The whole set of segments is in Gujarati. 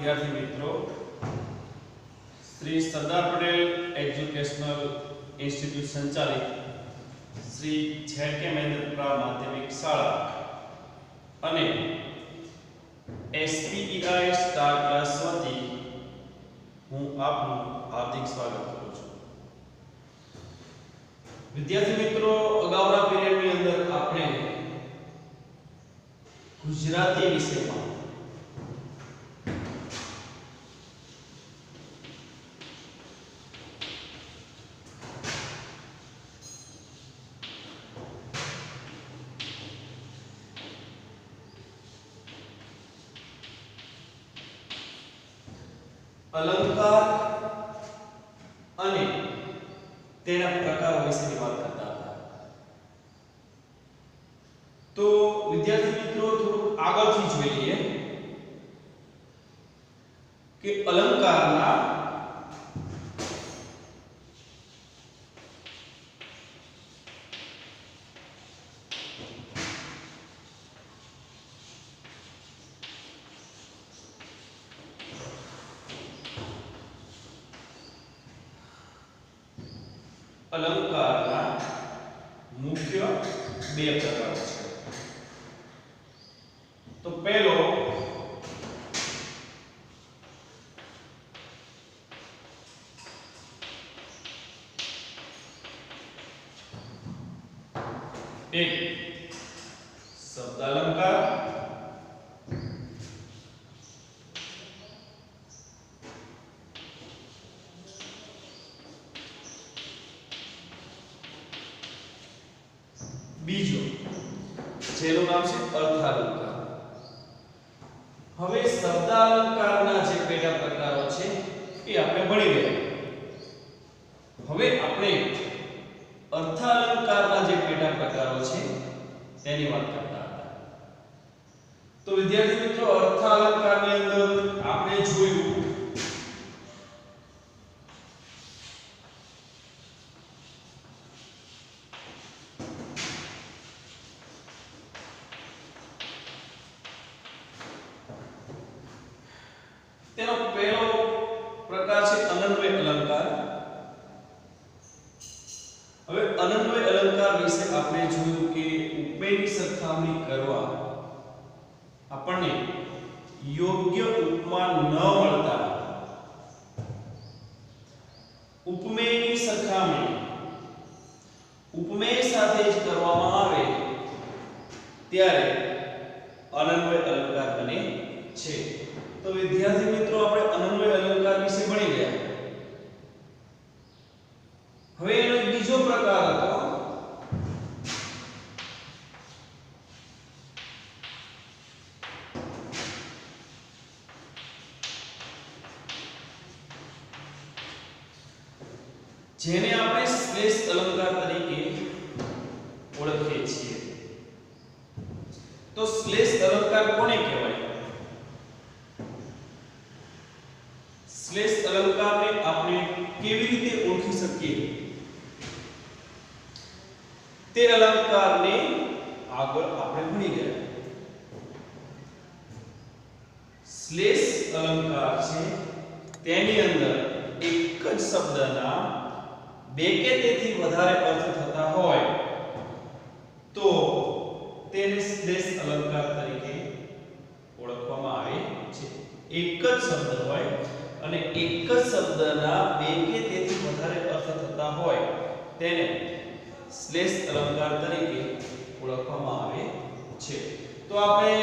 વિદ્યાર્થી મિત્રો, શ્રી સરદાર પટેલ એજ્યુકેશનલ ઇન્સ્ટિટ્યૂટ સંચાલિત શ્રી ઝેડ.કે. મહેન્દ્રપુરા માધ્યમિક શાળા અને SPEI સ્ટાર ક્લાસ વતી હું આપનું હાર્દિક સ્વાગત કરું છું. વિદ્યાર્થી મિત્રો, અગાઉના પીરિયડની અંદર આપણે ગુજરાતી વિષયમાં અલંકાર અને તેના પ્રકારો વિશેની વાત કરતા હતા. તો વિદ્યાર્થી મિત્રો, થોડું આગળથી જોઈ લઈએ કે અલંકારના મુખ્ય બે પ્રકારો છે. તો પહેલો એક શબ્દાલંકાર બીજો જેનું નામ છે અર્થાલંકાર. હવે શબ્દાલંકારના જે પેટા પ્રકારો છે એ આપણે ભણી ગયા. હવે આપણે અર્થાલંકારના જે પેટા પ્રકારો છે તેની વાત કરતા હતા. તો વિદ્યાર્થી મિત્રો, અર્થાલંકારની અંદર આપણે જોયું તેનો પહેલો પ્રકાર છે અનન્વય અલંકાર. હવે અનન્વય અલંકાર વિશે આપણે જોયું કે ઉપમેયની સરખામણી કરવા આપણને યોગ્ય ઉપમા ન મળતા ઉપમેયની સરખામણી ઉપમેય સાથે જ કરવામાં આવે ત્યારે અનન્વય અલંકાર બને છે. તો વિદ્યાર્થી મિત્રો, આપણે અનન્વય અલંકાર વિશે ભણી ગયા. હવે એનો બીજો પ્રકાર હતો જેને આપણે શ્લેષ અલંકાર તરીકે ઓળખીએ છીએ. તો શ્લેષ અલંકાર કોને કહેવાય? શ્લેષ અલંકારને આપણે કેવી રીતે ઓળખી શકીએ તે અલંકારને આગળ આપણે ભણી ગયા. શ્લેષ અલંકાર છે તેની અંદર એક જ શબ્દના બે કે તેથી વધારે અર્થ થતા હોય તો તેને શ્લેષ અલંકાર તરીકે ઓળખવામાં આવે છે. એક જ શબ્દ હોય અને એક જ શબ્દના બે કે તેથી વધારે અર્થ થતા હોય તેને શ્લેષ અલંકાર તરીકે ઓળખવામાં આવે છે. તો આપણે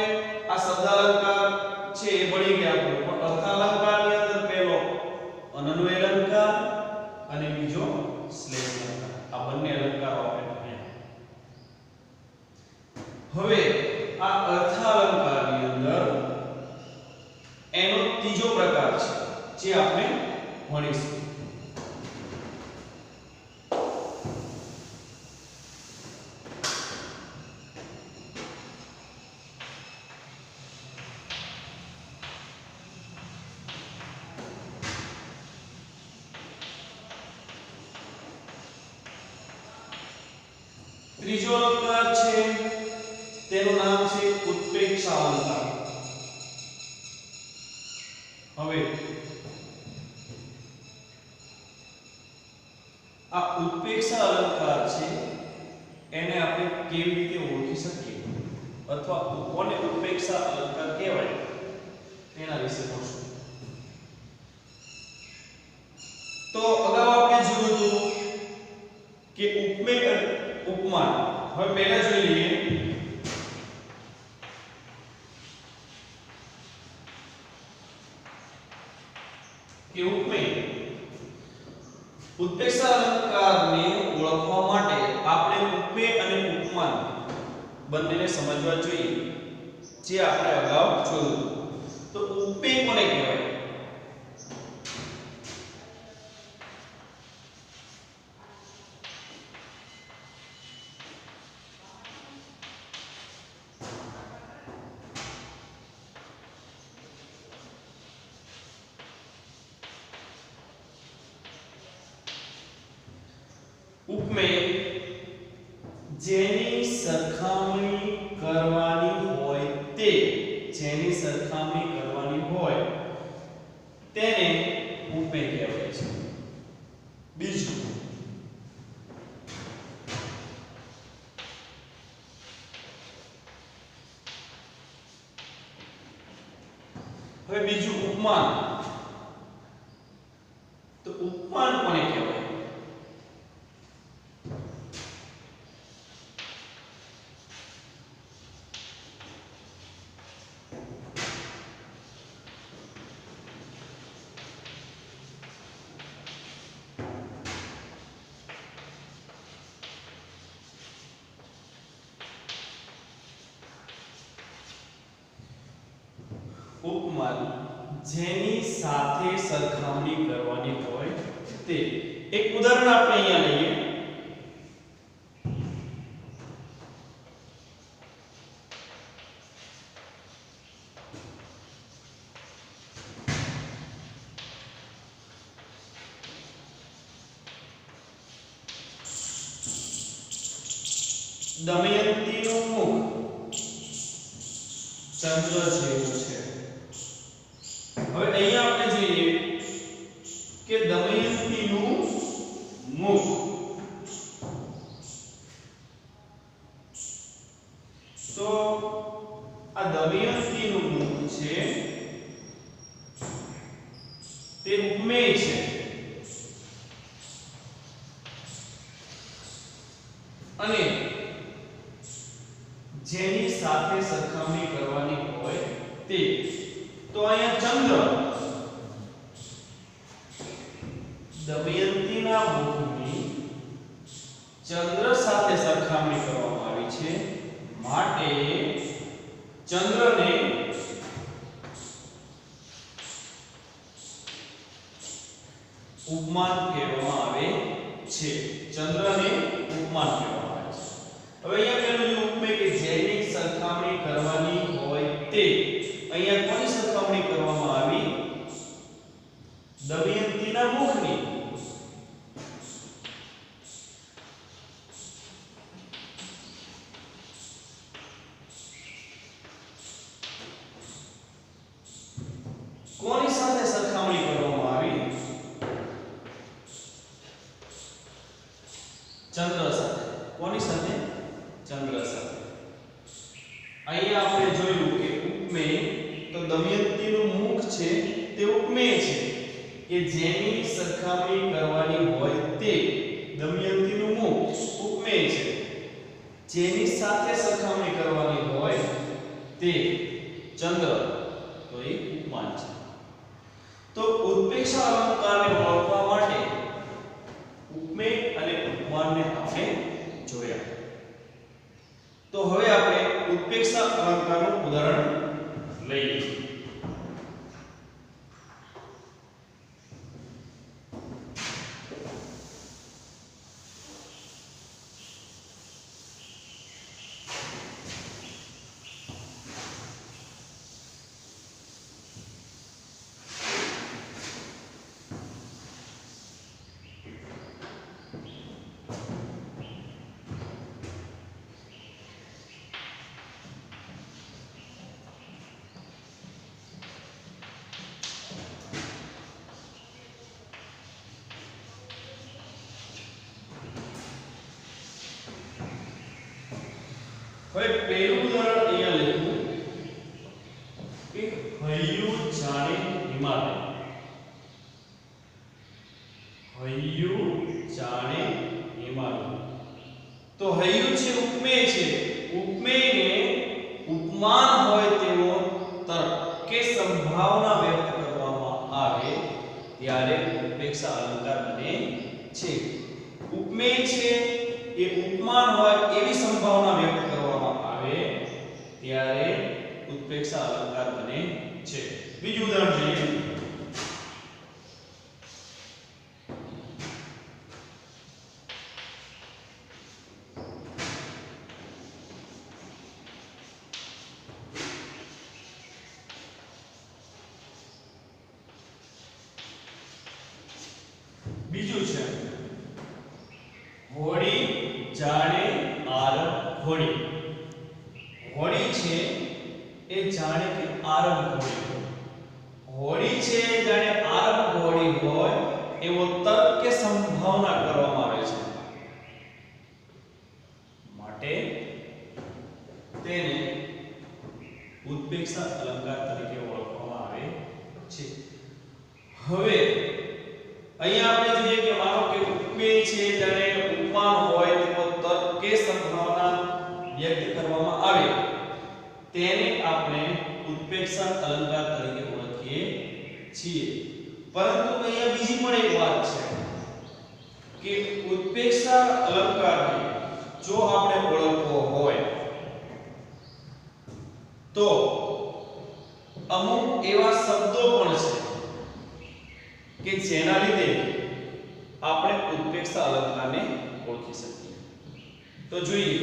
આ શબ્દાલંકાર છે એ ભણી ગયા. પણ અર્થાલંકારની અંદર પહેલો અનન્વય અલંકાર અને બીજો શ્લેષ અલંકાર, આ બંને અલંકારો આપણે ભણ્યા. હવે આ અર્થાલંકારની અંદર એનો ત્રીજો પ્રકાર છે જે આપણે ભણીશું. ત્રીજો અલંકાર છે તેનું નામ છે ઉત્પ્રેક્ષાલંકાર. હવે આ ઉત્પ્રેક્ષા અલંકાર છે એને આપણે કેવી રીતે ઓળખી શકીએ અથવા કોને ઉત્પ્રેક્ષા અલંકાર કહેવાય તેના વિશે જોશું. તો અગાઉ આપણે જોયું હતું કે ઉપમેય અને ઉપમાન. હવે પહેલા જોઈ લઈએ કે ઉપમેય ઉત્પ્રેક્ષા અલંકારને ઓળખવા માટે આપણે ઉપમેય અને ઉપમાન બંનેને સમજવા જોઈએ, જે આપણે અગાઉ જોયું. તો ઉપમેય કોને કહેવાય? ઉપમેય જેની સરખામણી કરવાની હોય તે, જેની સરખામણી કરવાની હોય તેને ઉપમેય કહેવાય છે. બીજું હવે બીજું ઉપમાન. તો ઉપમાન કોને કહેવાય? ઉપમાન જેની સાથે સરખામણી કરવાની હોય તે. એક ઉદાહરણ આપણે અહીંયા લઈએ. દમયંતીનું મુખ ચંદ્ર જેવું છે. હવે અહીંયા આપણે જોઈએ કે દમયંતીનું મુખ તો આ દમયંતીનું મુખ છે તે ઉપમેય છે. અને જેની સાથે સરખામણી કરવાની હોય તે. તો અહીંયા ચંદ્ર દમયંતીના મુખની ચંદ્ર સાથે સરખામણી કરવામાં આવી છે, માટે ચંદ્રને ઉપમાન કહેવામાં આવે છે. ચંદ્રને ઉપમાન કહેવામાં આવે છે. હવે અહીંયા પેલું ઉપમેય કે જેની સરખામણી કરવાની હોય તે. અહીંયા કોની સરખામણી કરવામાં આવી? દમયંતીના મુખની. કોની સાથે સરખામણી કરવામાં આવી? ચંદ્ર સાથે. કોની સાથે? ચંદ્ર સાથે. અહીંયા આપણે જોયું કે ઉપમેય તો દમયંતીનું મુખ છે તે ઉપમેય છે કે જેની સરખામણી કરવાની હોય તે. દમયંતીનું મુખ ઉપમેય છે, જેની સાથે સરખામણી કરવાની હોય તે ચંદ્ર તો એ ઉપમાન છે. તો ઉત્પ્રેક્ષા અલંકારને ઓળખવા માટે ઉપમેય અને ઉપમાનને આપણે જોયા. તો હવે આપણે ઉત્પ્રેક્ષા અલંકારનું ઉદાહરણ લઈએ. હવે પહેલું ઉદાહરણ અહીંયા લખ્યું કે હૈયું જાણે હિમાલય. હૈયું જાણે હિમાલય. તો હૈયું છે ઉપમેય છે. ઉપમેયને ઉપમાન હોય તેવો તર્ક કે સંભાવના વ્યક્ત કરવામાં આવે ત્યારે ઉત્પ્રેક્ષા અલંકાર બને છે. ઉપમેય છે એ ઉપમાન હોય એવી સંભાવના વ્યક્ત કરવામાં આવે ત્યારે ઉત્પ્રેક્ષા અલંકાર બને છે. બીજું ઉદાહરણ જોઈએ. બીજું છે હોડી જાણે આરબ ઘોડી. હોડી છે એ જાણે કે આરબ ઘોડી. હોડી છે જાણે આરબ ઘોડી હોય એવો તર્ક કે સંભાવના કરવામાં આવે છે માટે તેને ઉત્પ્રેક્ષા અલંકાર તરીકે ઓળખવામાં આવે છે. હવે અહીંયા આપણે જોઈએ કે માનો કે ઉપમેય છે જ્યારે ઉપમાન હોય તેવો તર્ક કે સંભાવના વ્યક્ત કરવામાં આવે તેને આપણે ઉત્પ્રેક્ષા અલંકાર તરીકે ઓળખીએ છીએ. પરંતુ અહીંયા બીજી પણ એક વાત છે કે ઉત્પ્રેક્ષા અલંકારને જો આપણે ઓળખવો હોય તો અમુક એવા શબ્દો પણ છે કે જેના લીધે આપણે ઉત્પ્રેક્ષા અલંકારને ઓળખી શકીએ. તો જોઈએ.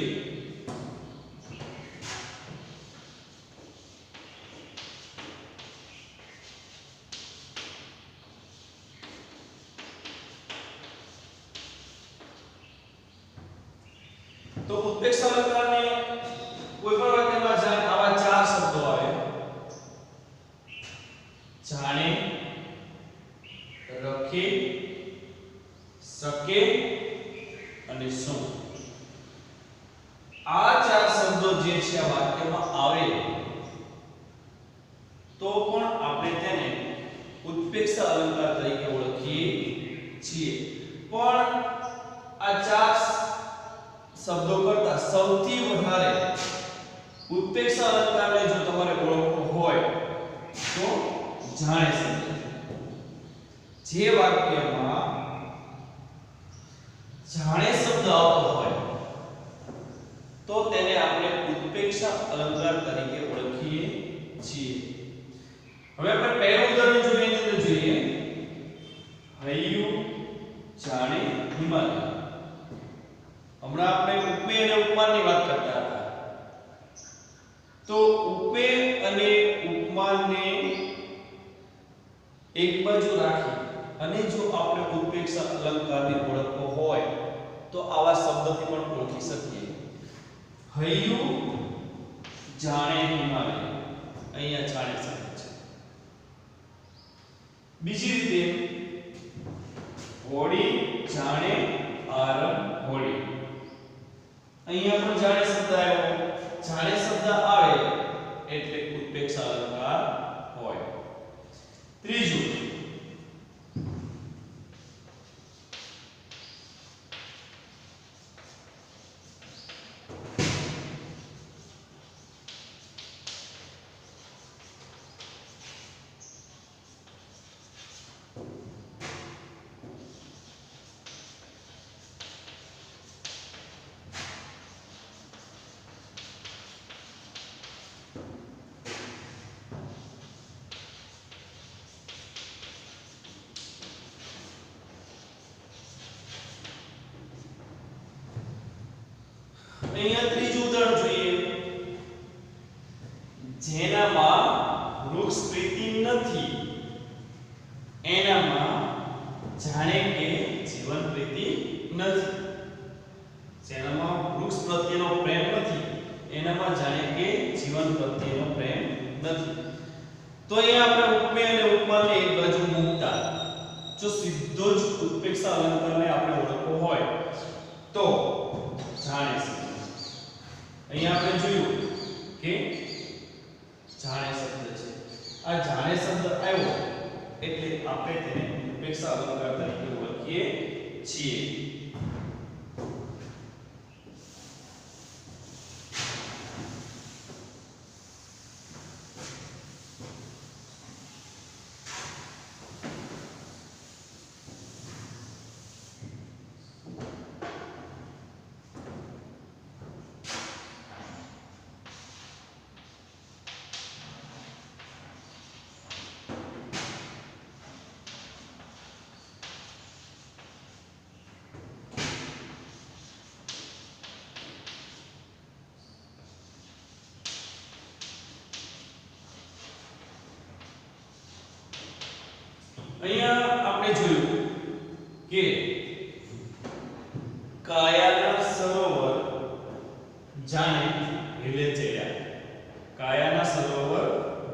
તો ઉત્પ્રેક્ષા અલંકારને કોઈ પણ વાક્યમાં જાણે આવા ચાર શબ્દો આવે. જાણે, રખે, શકે અને શું. આ ચાર શબ્દો જે છે આ વાક્યમાં આવે તો પણ આપણે તેને ઉત્પ્રેક્ષા અલંકાર તરીકે ઓળખીએ છીએ. પણ આ ચાર શબ્દો કરતા સૌથી વધારે ઉત્પ્રેક્ષા અલંકારને જો તમારે ઓળખવો હોય તો જાણે શબ્દ. જે વાક્યમાં જાણે શબ્દ આવતો હોય તો તેને આપણે ઉત્પ્રેક્ષા અલંકાર તરીકે ઓળખીએ છીએ. હવે આપણે પહેલું ઉદાહરણ જોઈએ. એની અંદર જોઈએ હૈયું જાણે હિમાલય. હમણાં આપણે ઉપમેય અને ઉપમાનની વાત કરતા હતા. તો ઉપમેય અને ઉપમાનને એક બાજુ રાખી અને જો આપણે ઉત્પ્રેક્ષા અલંકારને ઓળખવો હોય તો આવા શબ્દથી પણ ઓળખી શકીએ. હૈયું જાણે હિમાલય. અહીંયા જાણે શબ્દ છે. બીજી રીતે હોડી જાણે આરબ હોડી. અહીંયા પણ જાણે શબ્દ આવ્યો. જાણે શબ્દ આવે એટલે ઉત્પ્રેક્ષા અલંકાર હોય. ત્રીજું અહીંયા ત્રીજું ઉદાહરણ જોઈએ. જેનામાં વૃક્ષ પ્રીતિ નથી એનામાં જાણે કે જીવન પ્રીતિ નથી. જેનામાં વૃક્ષ પ્રત્યેનો પ્રેમ નથી એનામાં જાણે કે જીવન પ્રત્યેનો પ્રેમ નથી. તો અહીંયા આપણે ઉપમેય અને ઉપમાનને એક બાજુ મૂકતા જો સીધો જ ઉત્પ્રેક્ષા અલંકારને આપણે ઓળખવો હોય તો જાણે છે. અહીંયા આપણે જોયું કે જાણે શબ્દ છે, આ જાણે શબ્દ આવ્યો એટલે આપણે તેને ઉત્પ્રેક્ષા અલંકાર તરીકે ઓળખીએ છીએ. અહીંયા આપણે જોયું કે કાયાના સરોવર જાણે હેલે ચડ્યા, કાયાના સરોવર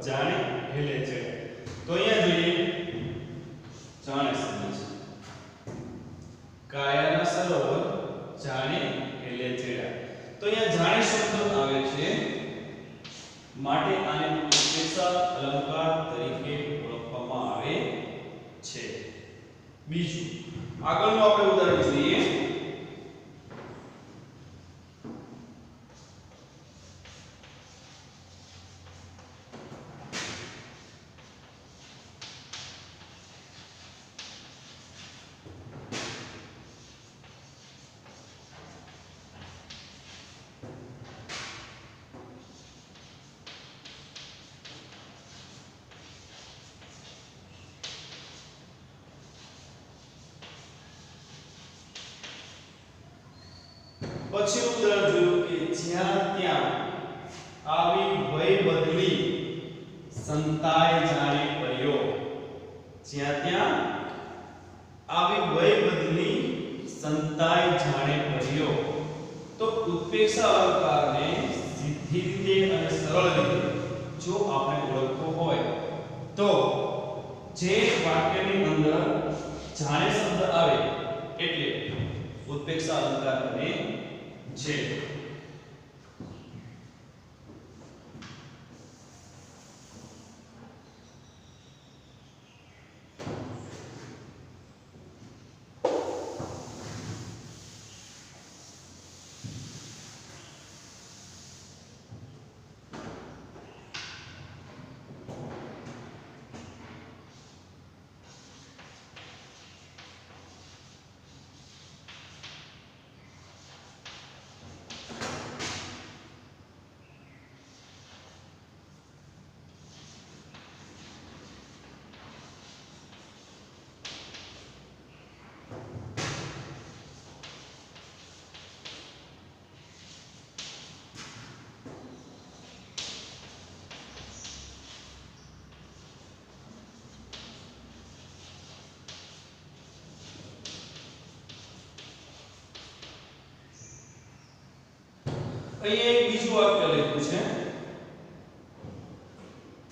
જાણે હેલે ચડ્યા. તો અહીંયા જોઈએ જાણે શબ્દ છે, કાયાના સરોવર જાણે હેલે ચડ્યા. તો અહીંયા જાણે શબ્દ આવે છે માટે આને ઉત્પ્રેક્ષા અલંકાર તરીકે ઓળખવામાં આવે છે. બીજું આગળનું આપણે ઉદાહરણ જોઈએ. પછી ઉદાહરણ જોયું કે જ્યાં ત્યાં આવી વય બદલી સંતાય જાણે પડ્યો, જ્યાં ત્યાં આવી વય બદલી સંતાય જાણે પડ્યો. તો ઉત્પ્રેક્ષા અલંકારને સીધી રીતે અને સરળ રીતે જો આપણે ઓળખવો હોય તો જે વાક્યની અંદર જાણે શબ્દ આવે એટલે ઉત્પ્રેક્ષા અલંકાર બને છે. અહીંયા એક બીજું વાક્ય લખ્યું છે,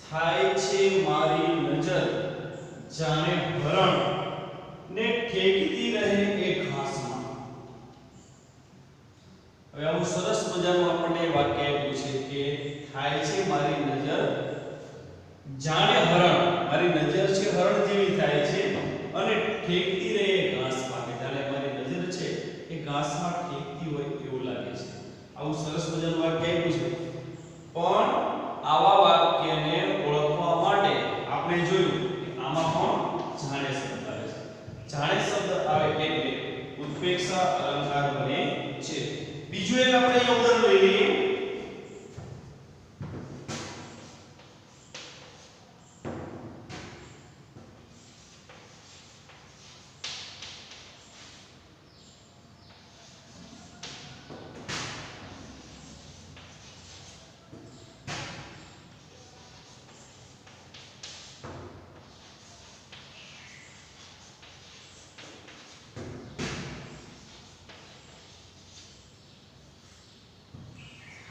થાય છે મારી નજર જાણે હરણ ને ઠેકતી રહે એ ઘાસમાં. હવે આવું સરસ મજાનું આપણને વાક્ય આપ્યું છે કે થાય છે મારી નજર જાણે હરણ, મારી નજર છે હરણ જેવી થાય છે અને ઠેકતી રહે એ ઘાસમાં, કે જાણે મારી નજર છે એ ઘાસમાં ઠેકતી હોય એવું લાગે છે. આવું સરસ મજાનું વાક્ય આપ્યું છે, પણ આવા વાક્યને ઓળખવા માટે આપણે જોયું કે આમાં પણ જાણે શબ્દ આવે છે. જાણે શબ્દ આવે એટલે ઉત્પ્રેક્ષા અલંકાર બને છે. બીજું એક આપણે અહીંયા ઉદાહરણ લઈ લઈએ.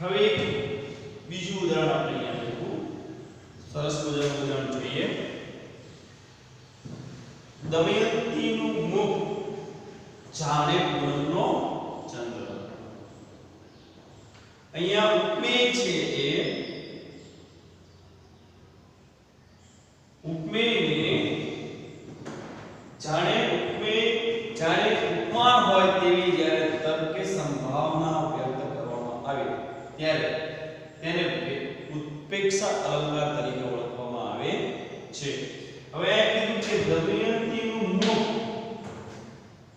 હવે બીજું ઉદાહરણ આપણે અહીંયા લખું, સરસ મજાનું ઉદાહરણ જોઈએ. દમયંતીનું મુખ જાણે પૂનમનો ચંદ્ર. અહીંયા ઉપમેય છે એ ઉપમેયને જાણે ઉપમાન હોય તેવી જ્યારે તર્કે સંભાવના વ્યક્ત કરવામાં આવે ત્યારે તેને ઉત્પ્રેક્ષા અલંકાર તરીકે ઓળખવામાં આવે છે. હવે આ કીધું કે દમયંતીનું મુખ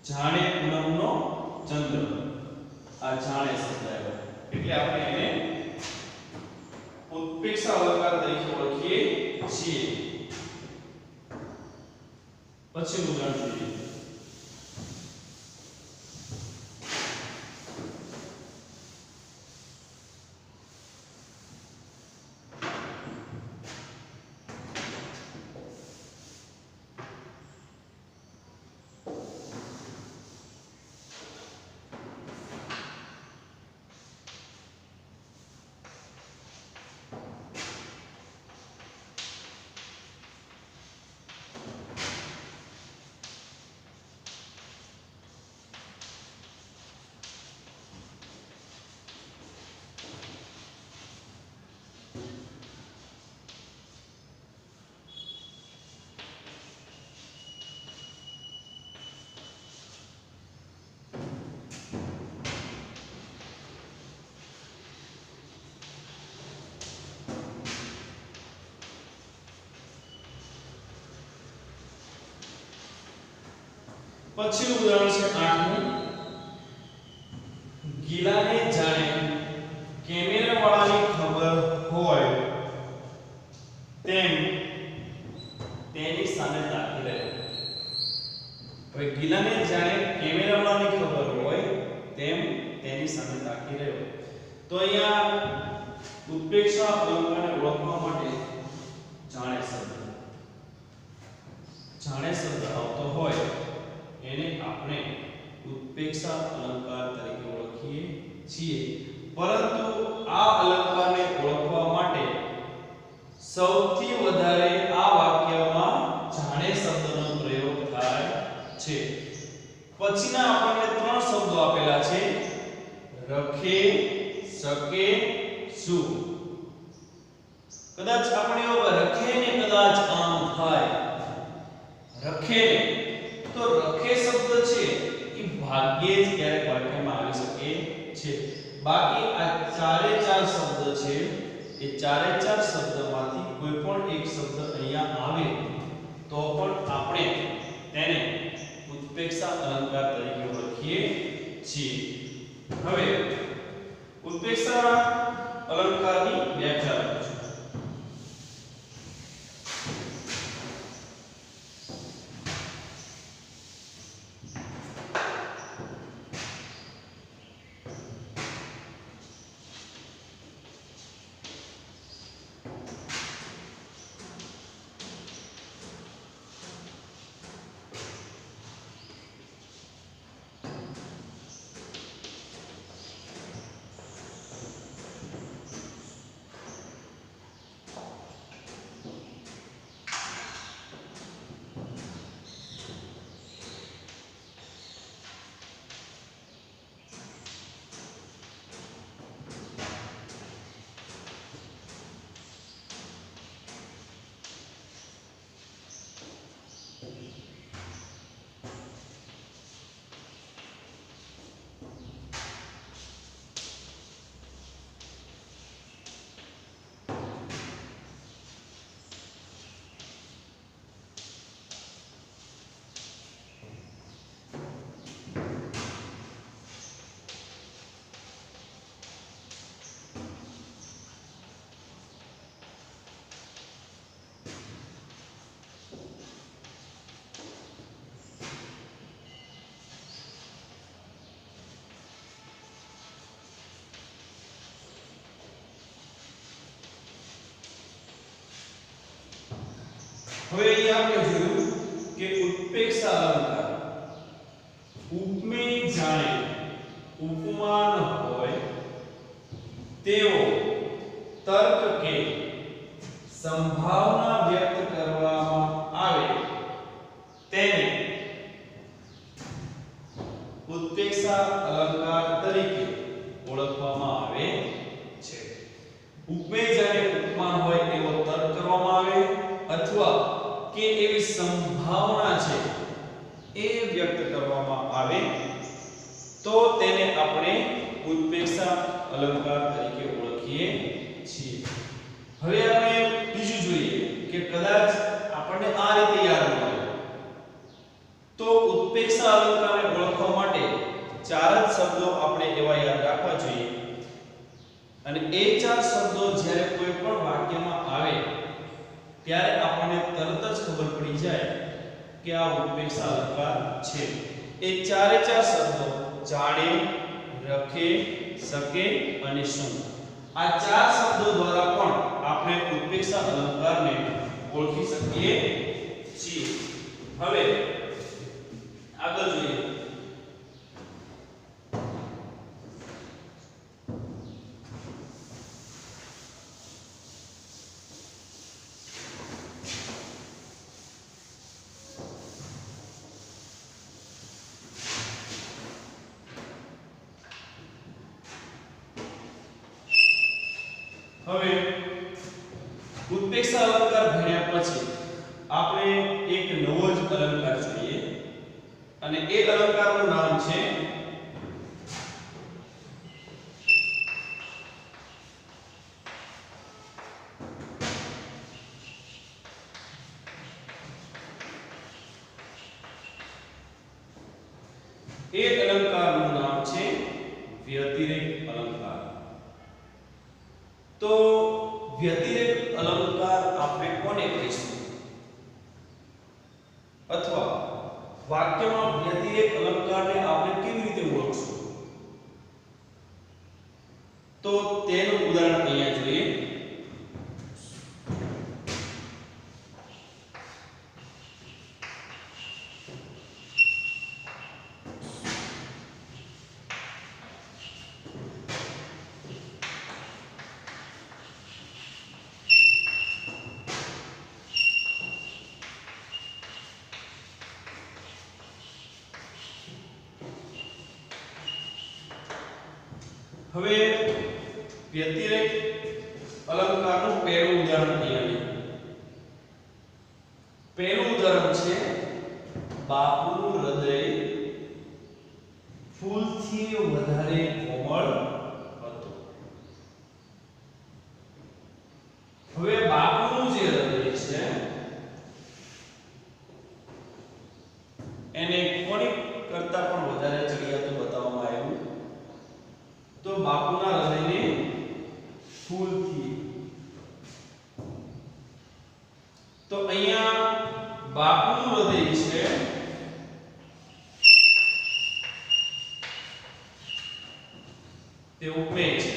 જાણે પૂનમનો ચંદ્ર. આ જાણે શબ્દ આવ્યો એટલે આપણે એને ઉત્પ્રેક્ષા અલંકાર તરીકે ઓળખીએ છીએ. પછી ઉદાહરણ જોઈએ. પછીનું ઉદાહરણ છે 8મું. ગિલાને જાણે કેમેરાવાળાની ખબર હોય તેમ તેની સામે તાકી રહ્યો. હવે ગિલાને જાણે કેમેરાવાળાની ખબર હોય તેમ તેની સામે તાકી રહ્યો. તો અહીંયા ઉત્પ્રેક્ષા અલંકારને ઓળખવા માટે જાણે શબ્દ આવતો હોય એને આપણે ઉત્પ્રેક્ષા અલંકાર તરીકે ઓળખીએ છીએ. પરંતુ આ અલંકારને ઓળખવા માટે સૌથી વધારે આ વાક્યમાં જાણે શબ્દનો પ્રયોગ થાય છે. પછીના આપણને ત્રણ શબ્દો આપેલા છે: રખે, શકે, શું. કદાચ આપણે રખે ને કદાચ આમ થાય. રખે તો રખે શબ્દ છે એ ભાગ્યે જ ક્યારેક વાક્યમાં આવી શકે છે. બાકી આ ચારે ચાર શબ્દ છે એ ચારે ચાર શબ્દમાંથી કોઈ પણ એક શબ્દ અહીંયા આવે તો પણ આપણે તેને ઉત્પ્રેક્ષા અલંકાર તરીકે ઓળખીએ છીએ. હવે ઉત્પ્રેક્ષા અલંકારની વ્યાખ્યા આપું છું. હવે અહીં આપણે જોયું કે ઉત્પ્રેક્ષા અલંકાર ઉપમેય જાણે ઉપમાન હોય તેવો તર્ક કે સંભાવના વ્યક્ત કરવામાં આવે તેને ઉત્પ્રેક્ષા અલંકાર તરીકે ઓળખવામાં આવે કે એવી સંભાવના છે એ વ્યક્ત કરવામાં આવે તો તેને આપણે ઉત્પ્રેક્ષા અલંકાર તરીકે ઓળખીએ છીએ. હવે આપણે બીજું જોઈએ કે કદાચ આપણને આ રીતે યાદ ન આવે તો ઉત્પ્રેક્ષા અલંકારને ઓળખવા માટે ચાર જ શબ્દો આપણે એવા યાદ રાખવા જોઈએ અને એ ચાર શબ્દો જ્યારે કોઈ પણ વાક્યમાં આવે ત્યારે આપણને તરત જ ખબર પડી જાય કે આ ઉત્પ્રેક્ષા અલંકાર છે. એ ચારે ચાર શબ્દો જાણે, રખે, શકે અને શું. આ ચાર શબ્દો દ્વારા પણ આપણે ઉત્પ્રેક્ષા અલંકારને ઓળખી શકીએ છીએ. હવે આગળ જોઈએ. હવે ઉત્પ્રેક્ષા અલંકાર ભણ્યા પછી આપણે એક નવો જ અલંકાર જોઈએ અને એ અલંકારનું નામ છે વ્યતિરેક અલંકાર. તો વ્યતિરેક અલંકાર આપણે કોને કહીશું અથવા વાક્યમાં વ્યતિરેક અલંકારને આપણે કેવી રીતે ઓળખશું તો તેનું ઉદાહરણ અહીંયા જોઈએ. હવે વ્યતિરેક અલંકારનું પહેલું ઉદાહરણ અહીંયા પહેલું ઉદાહરણ છે બાપુનું હૃદય ફૂલથી વધારે કોમળ હતું. હવે બાપુનું જે હૃદય છે એને કોની કરતા પણ વધારે ચડિયાતું બતાવવામાં આવ્યું તો બાપુના હૃદયને ફૂલથી. તો અહીંયા બાપુનું હૃદય છે તે ઉપમે છે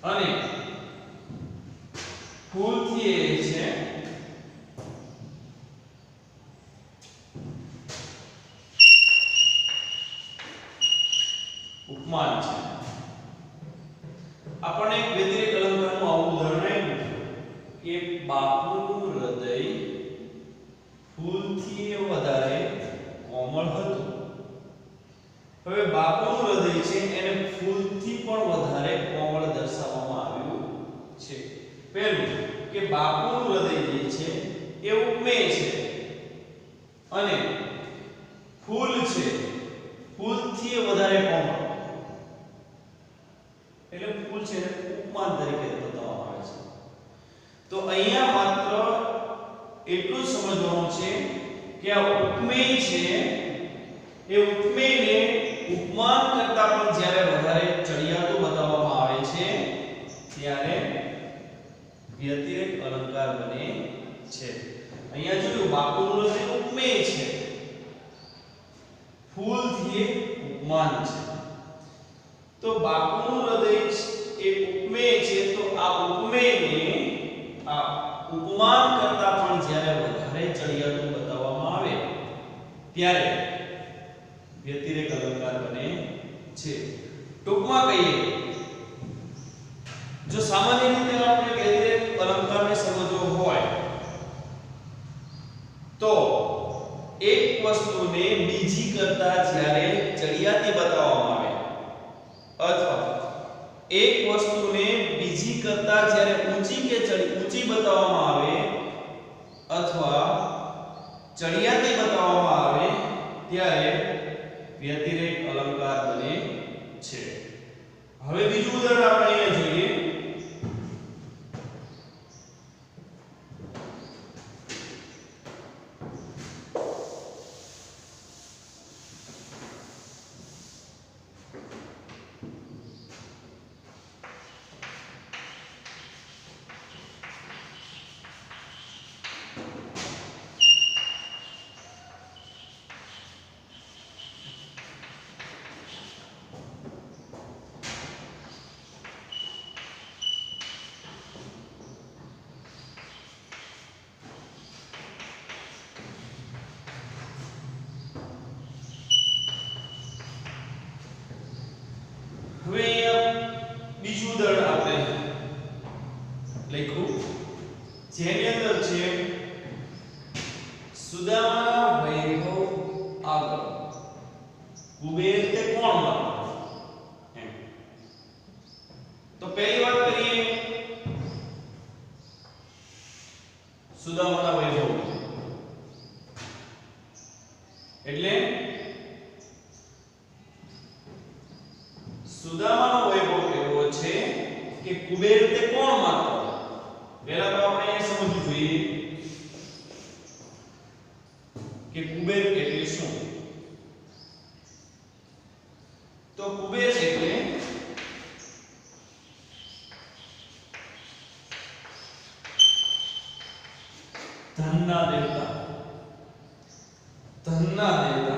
અને ફૂલથી એ છે ઉપમાન છે. આપણને એક વ્યતિરેક અલંકારનું આવું ઉદાહરણ આપ્યું કે બાપુનું હૃદય ફૂલથી વધારે કોમળ હતું. હવે બાપુનું હૃદય છે એને ફૂલથી પણ વધારે કોમળ દર્શાવવામાં આવ્યું છે. પહેલું કે બાપુનું હૃદય જે છે એ ઉપમેય છે અને ફૂલ છે ફૂલથી વધારે કોમળ એટલે ફૂલ છે ઉપમાન તરીકે બતાવવામાં આવે છે. તો અહીંયા માત્ર એટલું જ સમજવાનું છે કે આ ઉપમેય છે એ ઉપમેયને ઉપમાન કરતા પણ જ્યારે વધારે ચડિયાતું બતાવવામાં આવે છે ત્યારે વ્યતિરેક અલંકાર બને છે. અહીંયા જોયું બાપુનું હૃદય ઉપમેય છે ફૂલથી ઉપમાન છે. તો બાપુનું હૃદય એ ઉપમેય છે તો આ ઉપમેયને આ ઉપમાન કરતા પણ જ્યારે વધારે ચડિયાતું બતાવવામાં આવે ત્યારે વ્યતિરેક અલંકાર બને છે. ટૂંકમાં કહીએ જો સામાન્ય રીતે આપણે વ્યતિરેક અલંકારને સમજવો હોય તો એક વસ્તુને બીજી કરતા જ્યારે ચડિયાતી બતાવવામાં આવે અથવા એક વસ્તુને બીજી બીજી કરતા જ્યારે ઊંચી કે ઊંચી બતાવવામાં આવે અથવા ચડિયાતી બતાવવામાં આવે ત્યારે વ્યતિરેક અલંકાર બને છે. હવે બીજું ઉદાહરણ આપણે અહીંયા જોઈએ. હવે અહીંયા બીજું ઉદાહરણ આપણે લખ્યું જેની અંદર છે સુદામાના વૈભવ આગળ કુબેર તે કોણ માનતો એમ. તો પહેલી વાત કરીએ સુદામાના વૈભવ એટલે સુદામાનો વૈભવ એવો છે કે કુબેર તે કોણ માનતો. પહેલા તો આપણે એ સમજવું જોઈએ કે કુબેર એટલે શું. તો કુબેર એટલે ધનના દેવતા. ધનના દેવતા